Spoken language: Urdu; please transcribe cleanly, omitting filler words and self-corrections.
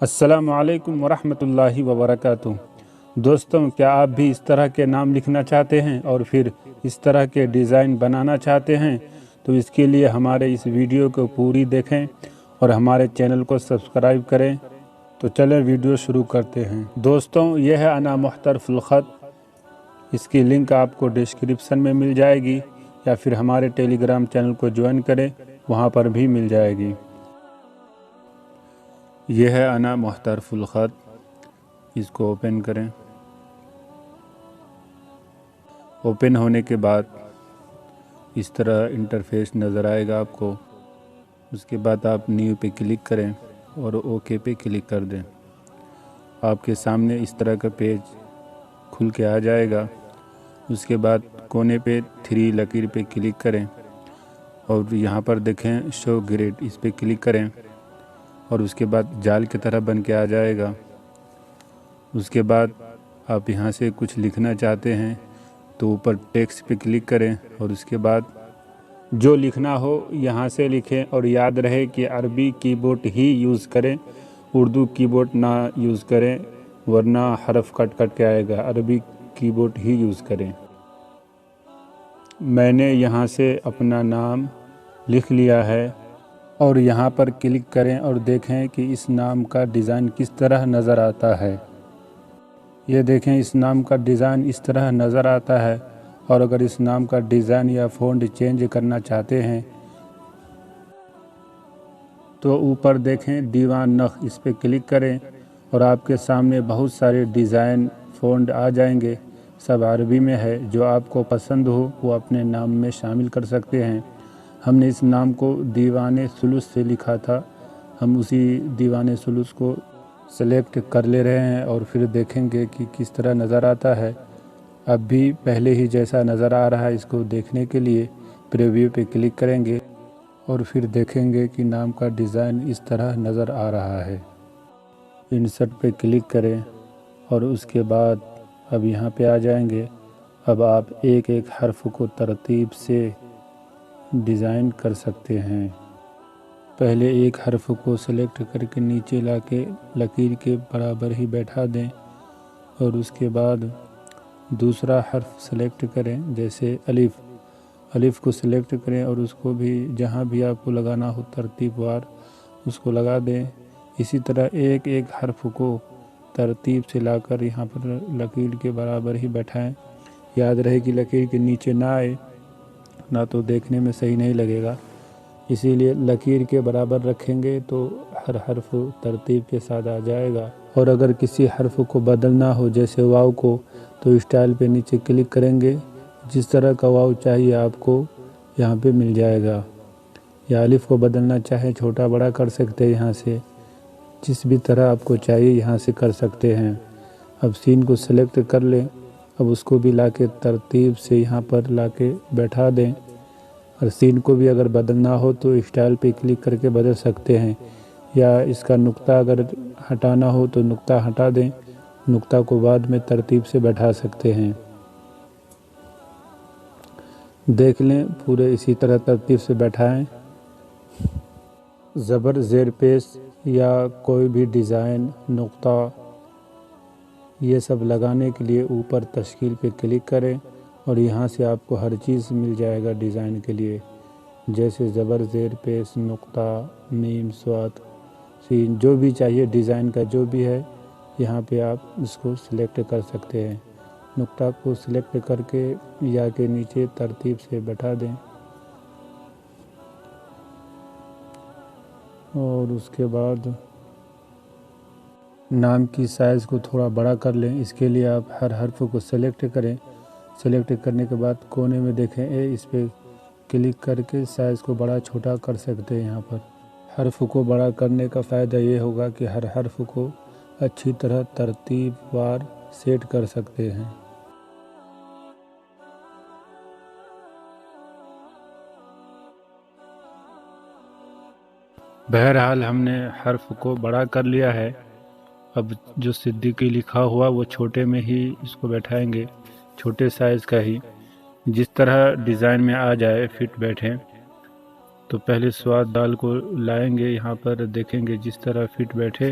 السلام علیکم ورحمۃ اللہ وبرکاتہ۔ دوستوں، کیا آپ بھی اس طرح کے نام لکھنا چاہتے ہیں اور پھر اس طرح کے ڈیزائن بنانا چاہتے ہیں؟ تو اس کے لیے ہمارے اس ویڈیو کو پوری دیکھیں اور ہمارے چینل کو سبسکرائب کریں۔ تو چلیں ویڈیو شروع کرتے ہیں۔ دوستوں، یہ ہے انا محترف الخط۔ اس کی لنک آپ کو ڈسکرپشن میں مل جائے گی، یا پھر ہمارے ٹیلی گرام چینل کو جوائن کریں، وہاں پر بھی مل جائے گی۔ یہ ہے انا محترف الخط۔ اس کو اوپن کریں۔ اوپن ہونے کے بعد اس طرح انٹرفیس نظر آئے گا آپ کو۔ اس کے بعد آپ نیو پہ کلک کریں اور اوکے پہ کلک کر دیں۔ آپ کے سامنے اس طرح کا پیج کھل کے آ جائے گا۔ اس کے بعد کونے پہ 3 لکیر پہ کلک کریں اور یہاں پر دیکھیں شو گریڈ، اس پہ کلک کریں اور اس کے بعد جال کی طرح بن کے آ جائے گا۔ اس کے بعد آپ یہاں سے کچھ لکھنا چاہتے ہیں تو اوپر ٹیکسٹ پہ کلک کریں اور اس کے بعد جو لکھنا ہو یہاں سے لکھیں، اور یاد رہے کہ عربی کی بورڈ ہی یوز کریں، اردو کی بورڈ نہ یوز کریں ورنہ حرف کٹ کٹ کے آئے گا۔ عربی کی بورڈ ہی یوز کریں۔ میں نے یہاں سے اپنا نام لکھ لیا ہے اور یہاں پر کلک کریں اور دیکھیں کہ اس نام کا ڈیزائن کس طرح نظر آتا ہے۔ یہ دیکھیں اس نام کا ڈیزائن اس طرح نظر آتا ہے، اور اگر اس نام کا ڈیزائن یا فونٹ چینج کرنا چاہتے ہیں تو اوپر دیکھیں دیوان نخ، اس پہ کلک کریں اور آپ کے سامنے بہت سارے ڈیزائن فونٹ آ جائیں گے۔ سب عربی میں ہے، جو آپ کو پسند ہو وہ اپنے نام میں شامل کر سکتے ہیں۔ ہم نے اس نام کو دیوان ثلث سے لکھا تھا، ہم اسی دیوان ثلث کو سلیکٹ کر لے رہے ہیں اور پھر دیکھیں گے کہ کس طرح نظر آتا ہے۔ اب بھی پہلے ہی جیسا نظر آ رہا ہے، اس کو دیکھنے کے لیے پریویو پہ کلک کریں گے اور پھر دیکھیں گے کہ نام کا ڈیزائن اس طرح نظر آ رہا ہے۔ انسرٹ پہ کلک کریں اور اس کے بعد اب یہاں پہ آ جائیں گے۔ اب آپ ایک ایک حرف کو ترتیب سے ڈیزائن کر سکتے ہیں۔ پہلے ایک حرف کو سلیکٹ کر کے نیچے لا کے لکیر کے برابر ہی بیٹھا دیں، اور اس کے بعد دوسرا حرف سلیکٹ کریں، جیسے الف کو سلیکٹ کریں اور اس کو بھی جہاں بھی آپ کو لگانا ہو ترتیب وار اس کو لگا دیں۔ اسی طرح ایک ایک حرف کو ترتیب سے لا کر یہاں پر لکیر کے برابر ہی بیٹھائیں۔ یاد رہے کہ لکیر کے نیچے نہ آئے، نہ تو دیکھنے میں صحیح نہیں لگے گا، اسی لیے لکیر کے برابر رکھیں گے تو ہر حرف ترتیب کے ساتھ آ جائے گا۔ اور اگر کسی حرف کو بدلنا ہو، جیسے واو کو، تو اسٹائل پہ نیچے کلک کریں گے، جس طرح کا واو چاہیے آپ کو یہاں پہ مل جائے گا۔ یا الف کو بدلنا چاہیں چھوٹا بڑا کر سکتے ہیں، یہاں سے جس بھی طرح آپ کو چاہیے یہاں سے کر سکتے ہیں۔ اب سین کو سلیکٹ کر لیں، اب اس کو بھی لا کے ترتیب سے یہاں پر لا کے بیٹھا دیں، اور سین کو بھی اگر بدلنا ہو تو اسٹائل پہ کلک کر کے بدل سکتے ہیں، یا اس کا نقطہ اگر ہٹانا ہو تو نقطہ ہٹا دیں، نقطہ کو بعد میں ترتیب سے بیٹھا سکتے ہیں۔ دیکھ لیں پورے اسی طرح ترتیب سے بیٹھائیں۔ زبر زیر پیش یا کوئی بھی ڈیزائن، نقطہ، یہ سب لگانے کے لیے اوپر تشکیل پہ کلک کریں اور یہاں سے آپ کو ہر چیز مل جائے گا ڈیزائن کے لیے، جیسے زبر زیر پیش، نقطہ، میم، صاد، سین، جو بھی چاہیے ڈیزائن کا جو بھی ہے یہاں پہ آپ اس کو سلیکٹ کر سکتے ہیں۔ نقطہ کو سلیکٹ کر کے یا کے نیچے ترتیب سے بیٹھا دیں، اور اس کے بعد نام کی سائز کو تھوڑا بڑا کر لیں۔ اس کے لیے آپ ہر حرف کو سلیکٹ کریں، سلیکٹ کرنے کے بعد کونے میں دیکھیں اس پہ کلک کر کے سائز کو بڑا چھوٹا کر سکتے ہیں۔ یہاں پر حرف کو بڑا کرنے کا فائدہ یہ ہوگا کہ ہر حرف کو اچھی طرح ترتیب وار سیٹ کر سکتے ہیں۔ بہرحال ہم نے حرف کو بڑا کر لیا ہے۔ اب جو صدیقی لکھا ہوا وہ چھوٹے میں ہی اس کو بیٹھائیں گے، چھوٹے سائز کا ہی، جس طرح ڈیزائن میں آ جائے، فٹ بیٹھیں۔ تو پہلے سواد دال کو لائیں گے، یہاں پر دیکھیں گے جس طرح فٹ بیٹھے